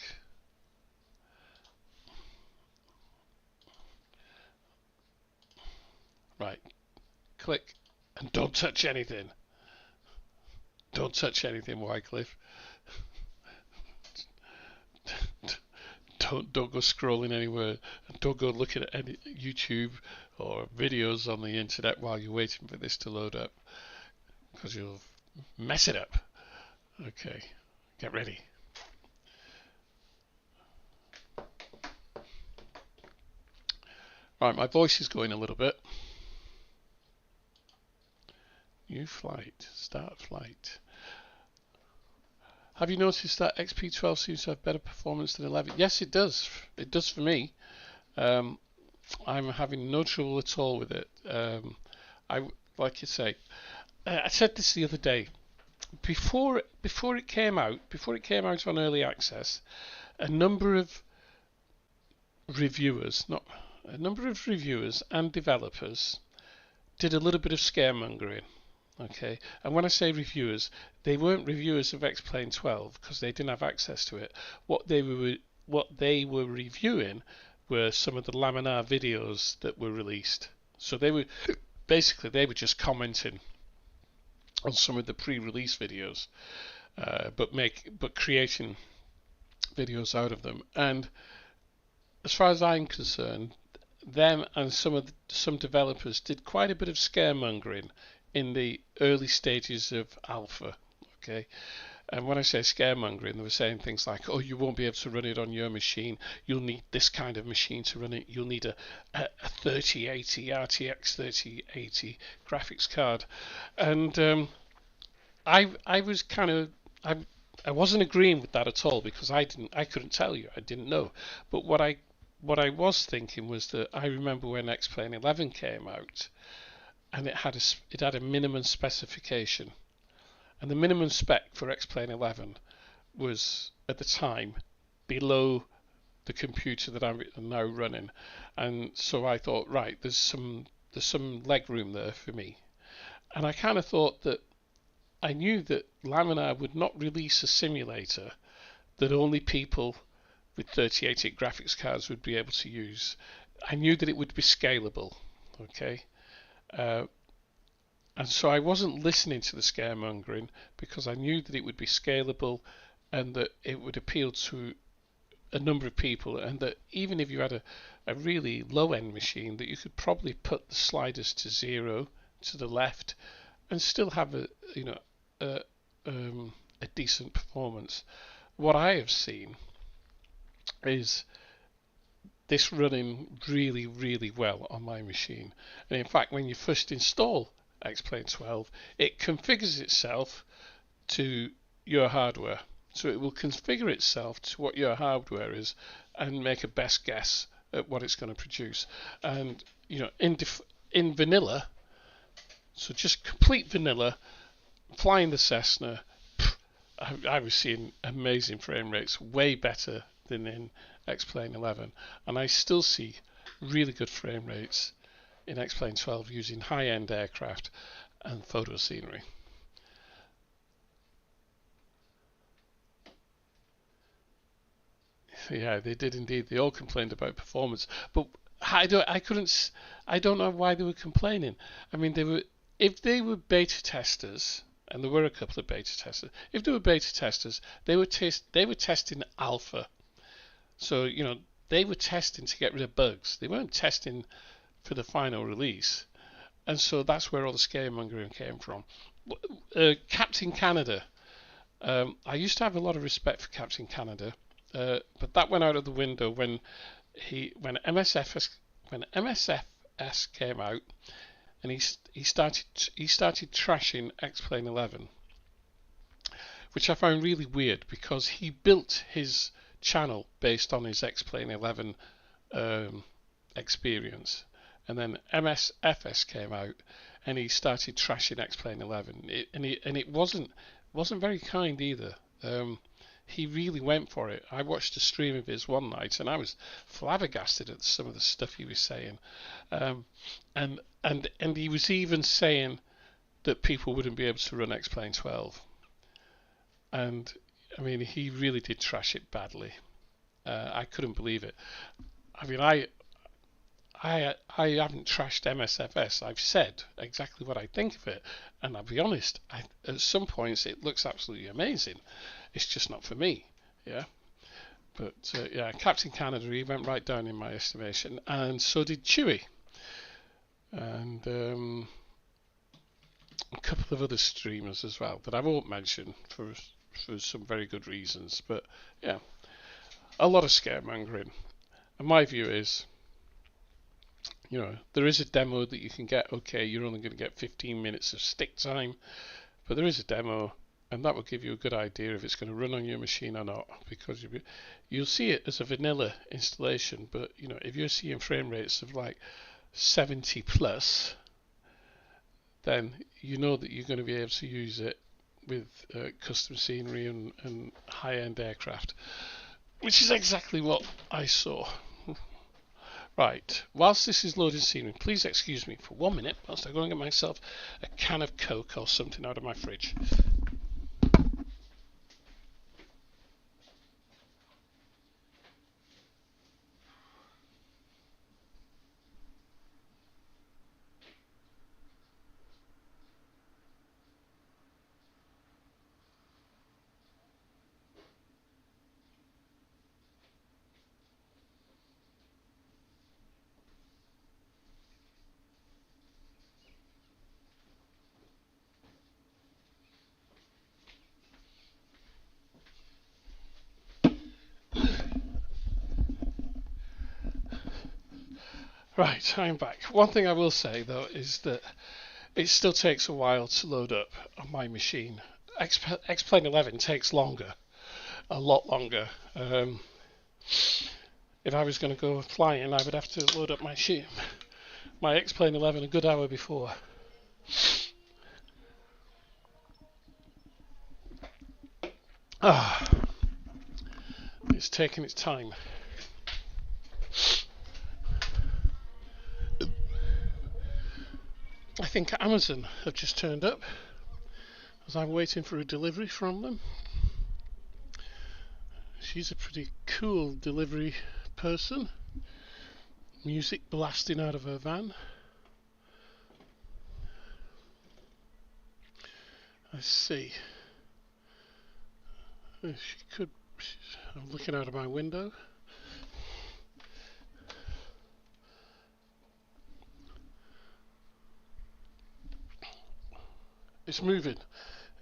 Right, click and don't touch anything. Don't touch anything, Wycliffe. Don't go scrolling anywhere. Don't go looking at any YouTube or videos on the internet while you're waiting for this to load up, because you'll mess it up. Okay, get ready. Right, my voice is going a little bit. New flight. Start flight. Have you noticed that XP12 seems to have better performance than 11? Yes, it does. It does for me. I'm having no trouble at all with it. Like you say, I said this the other day. Before it came out on early access, a number of reviewers and developers did a little bit of scaremongering. Okay, and when I say reviewers, they weren't reviewers of Xplane 12 because they didn't have access to it. What they were reviewing were some of the laminar videos that were released. So they were just commenting on some of the pre-release videos, but creating videos out of them. And as far as I'm concerned, them and some developers did quite a bit of scaremongering in the early stages of alpha. Okay, and when I say scaremongering, they were saying things like, "Oh, you won't be able to run it on your machine. You'll need this kind of machine to run it. You'll need a 3080 RTX 3080 graphics card," and I was kind of I wasn't agreeing with that at all because I couldn't tell you, I didn't know. But what I was thinking was that I remember when Xplane 11 came out, and it had a minimum specification, and the minimum spec for Xplane 11 was at the time below the computer that I'm now running, and so I thought, right, there's some leg room there for me, and I kind of thought that I knew that Laminar would not release a simulator that only people with 3080 graphics cards would be able to use. I knew that it would be scalable, okay? And so I wasn't listening to the scaremongering because I knew that it would be scalable and that it would appeal to a number of people, and that even if you had a really low-end machine, that you could probably put the sliders to 0 to the left and still have a decent performance. What I have seen is this running really, really well on my machine. And in fact, when you first install Xplane 12, it configures itself to your hardware. So it will configure itself to what your hardware is and make a best guess at what it's going to produce. And in vanilla, so just complete vanilla, flying the Cessna, I was seeing amazing frame rates, way better than in Xplane 11, and I still see really good frame rates in Xplane 12 using high-end aircraft and photo scenery. Yeah, they did indeed. They all complained about performance, but I don't know why they were complaining. I mean, if they were beta testers, and there were a couple of beta testers. If they were beta testers, they were testing alpha. So they were testing to get rid of bugs. They weren't testing for the final release, and so that's where all the scaremongering came from. Captain Canada. I used to have a lot of respect for Captain Canada, but that went out of the window when MSFS came out, and he started trashing Xplane 11, which I found really weird because he built his channel based on his Xplane 11 experience, and then MSFS came out and he started trashing Xplane 11, and it wasn't very kind either. He really went for it. I watched a stream of his one night and I was flabbergasted at some of the stuff he was saying, and he was even saying that people wouldn't be able to run Xplane 12, and I mean, he really did trash it badly. I couldn't believe it. I mean, I haven't trashed MSFS. I've said exactly what I think of it, and I'll be honest, at some points it looks absolutely amazing. It's just not for me, yeah. But yeah, Captain Canada, he went right down in my estimation, and so did Chewy, and a couple of other streamers as well that I won't mention for some very good reasons. But yeah, a lot of scaremongering, and my view is, You know, there is a demo that you can get. Okay, you're only going to get 15 minutes of stick time, but there is a demo, and that will give you a good idea if it's going to run on your machine or not, because you'll see it as a vanilla installation, but you know, if you're seeing frame rates of like 70 plus, then you know that you're going to be able to use it with custom scenery and high-end aircraft, which is exactly what I saw. Right, whilst this is loading scenery, please excuse me for 1 minute whilst I go and get myself a can of Coke or something out of my fridge. Right, I'm back. One thing I will say though is that it still takes a while to load up on my machine. Xplane 11 takes longer, a lot longer. If I was going to go flying, I would have to load up my Xplane 11 a good hour before. It's taking its time. I think Amazon have just turned up as I'm waiting for a delivery from them. She's a pretty cool delivery person. Music blasting out of her van. Let's see. She could. I'm looking out of my window. It's moving.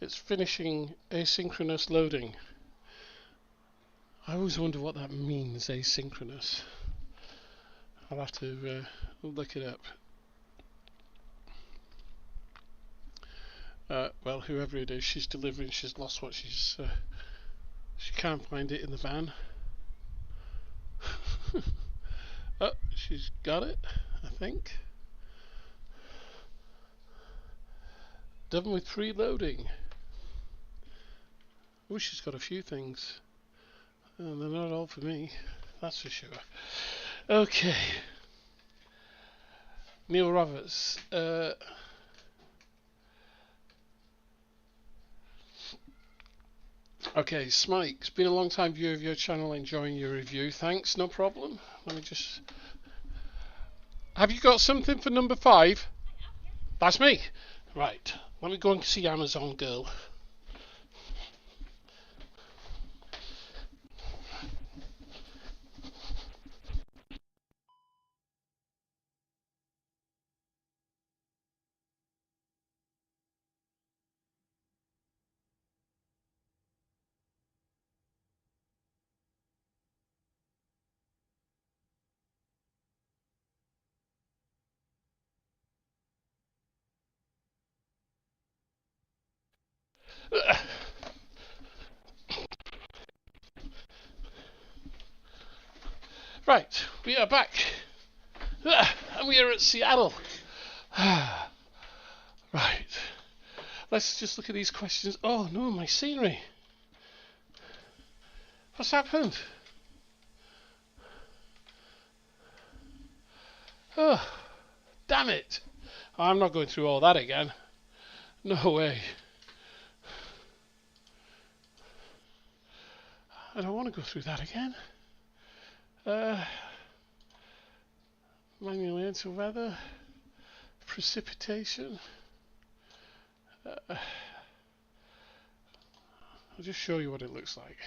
It's finishing asynchronous loading. I always wonder what that means, asynchronous. I'll have to look it up. Well, whoever it is, she's delivering. She's lost what she can't find it in the van. Oh, she's got it, I think. Done with preloading. Oh, she's got a few things. And they're not all for me, that's for sure. Okay. Neil Roberts. Okay, Smike, it's been a long time viewer of your channel, enjoying your review. Thanks, no problem. Let me just... Have you got something for number 5? That's me. Right, let me go and see Amazon Girl. Right, we are back. And we are at Seattle. Right. Let's just look at these questions. Oh no, my scenery. What's happened? Oh, damn it. I'm not going through all that again. No way. I don't want to go through that again. Manually enter weather, precipitation. I'll just show you what it looks like.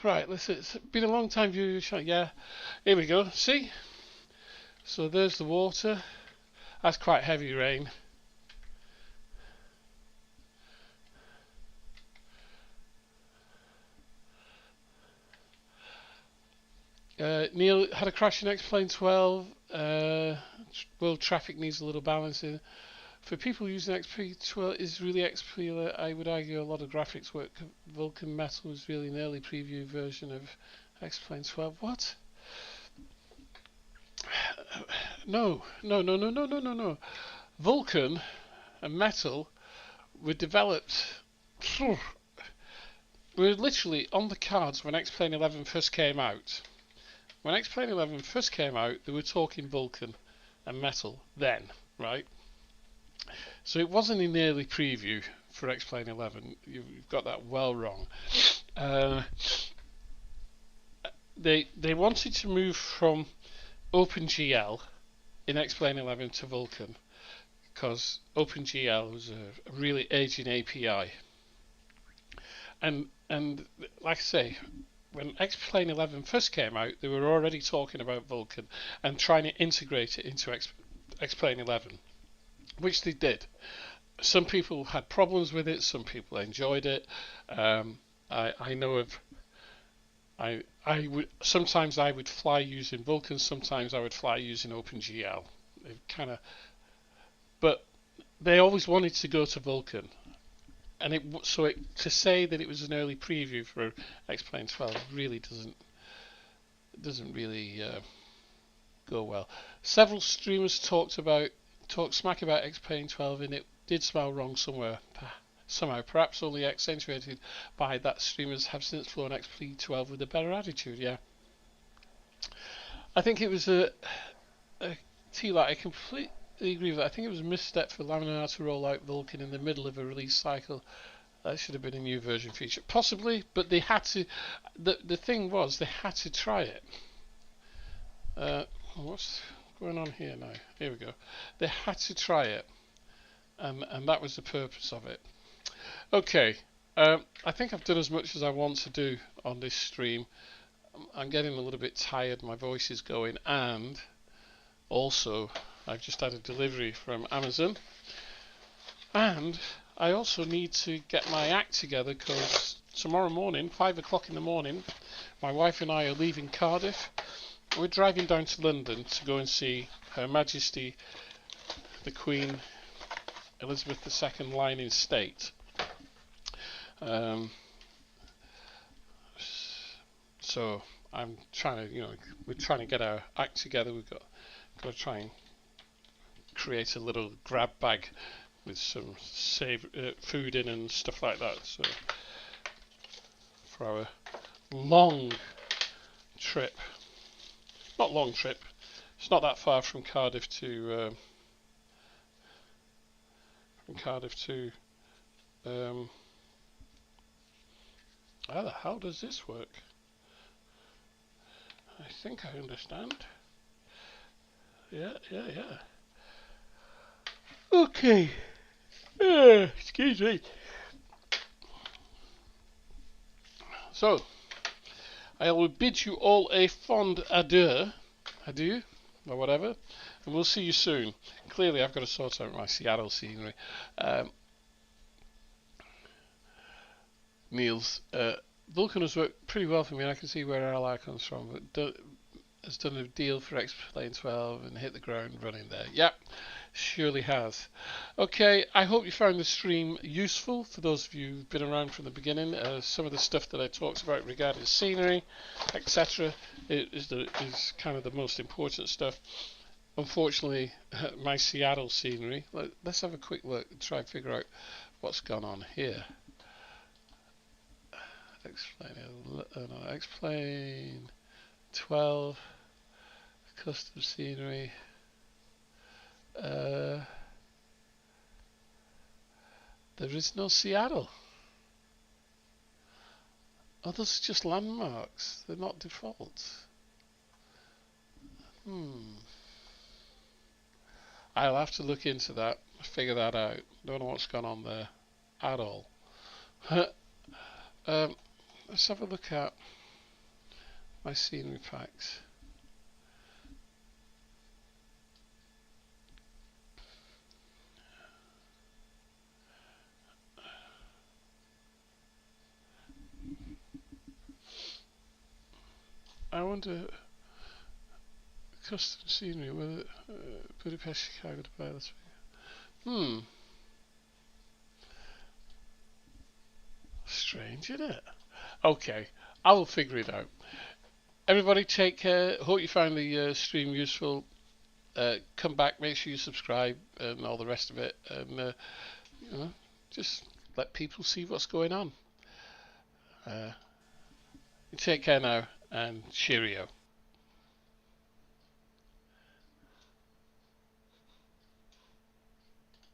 Right, it's been a long time view. Yeah, here we go. See? So there's the water. That's quite heavy rain. Neil had a crash in Xplane 12. world traffic needs a little balancing. For people using XP12, is really XP. I would argue a lot of graphics work. Vulkan Metal was really an early preview version of Xplane 12. What? No, no, no, no, no, no, no, no. Vulkan and Metal were developed. Were literally on the cards when Xplane 11 first came out. When Xplane 11 first came out, they were talking Vulkan and Metal then, right? So it wasn't an early preview for Xplane 11. You've got that well wrong. They wanted to move from OpenGL in Xplane 11 to Vulkan because OpenGL was a really aging API. And like I say, when Xplane 11 first came out, they were already talking about Vulkan and trying to integrate it into Xplane 11, which they did. Some people had problems with it, some people enjoyed it. I know of. I would sometimes I would fly using Vulkan, sometimes I would fly using OpenGL. But they always wanted to go to Vulkan, and to say that it was an early preview for Xplane 12 really doesn't really go well. Several streamers talked smack about Xplane 12, and it did smell wrong somehow, perhaps only accentuated by that streamers have since flown Xplane 12 with a better attitude. Yeah, I think it was a T-Light. I completely agree with that. I think it was a misstep for Laminar to roll out Vulkan in the middle of a release cycle. That should have been a new version feature, possibly, but they had to. The thing was, they had to try it. What's going on here now? Here we go. They had to try it, and that was the purpose of it. Okay, I think I've done as much as I want to do on this stream. I'm getting a little bit tired, my voice is going, and also I've just had a delivery from Amazon, and I also need to get my act together because tomorrow morning, 5 o'clock in the morning, my wife and I are leaving Cardiff. We're driving down to London to go and see Her Majesty the Queen Elizabeth II lying in state. So I'm trying to, we're trying to get our act together. We've got to try and create a little grab bag with some food in and stuff like that. So for our long trip, not long trip, it's not that far from Cardiff to how the hell does this work? I think I understand. Yeah. Okay. Excuse me. So, I will bid you all a fond adieu, or whatever, and we'll see you soon. Clearly, I've got to sort out my Seattle scenery. Niels, Vulkan has worked pretty well for me, and I can see where our comes from. But has done a deal for Xplane 12 and hit the ground running there. Yep, surely has. Okay, I hope you found the stream useful. For those of you who've been around from the beginning, some of the stuff that I talked about regarding scenery, etc., is kind of the most important stuff. Unfortunately, my Seattle scenery. Let's have a quick look and try and figure out what's gone on here. Xplane 12 custom scenery. There is no Seattle. Oh, those are just landmarks. They're not default. I'll have to look into that, figure that out. Don't know what's gone on there at all. Let's have a look at my scenery packs. I wonder, custom scenery with Budapest, Chicago, Dubai, Las Vegas. Strange, isn't it? Okay, I will figure it out. Everybody take care. Hope you find the stream useful. Come back, make sure you subscribe and all the rest of it, and you know, just let people see what's going on. Take care now, and cheerio.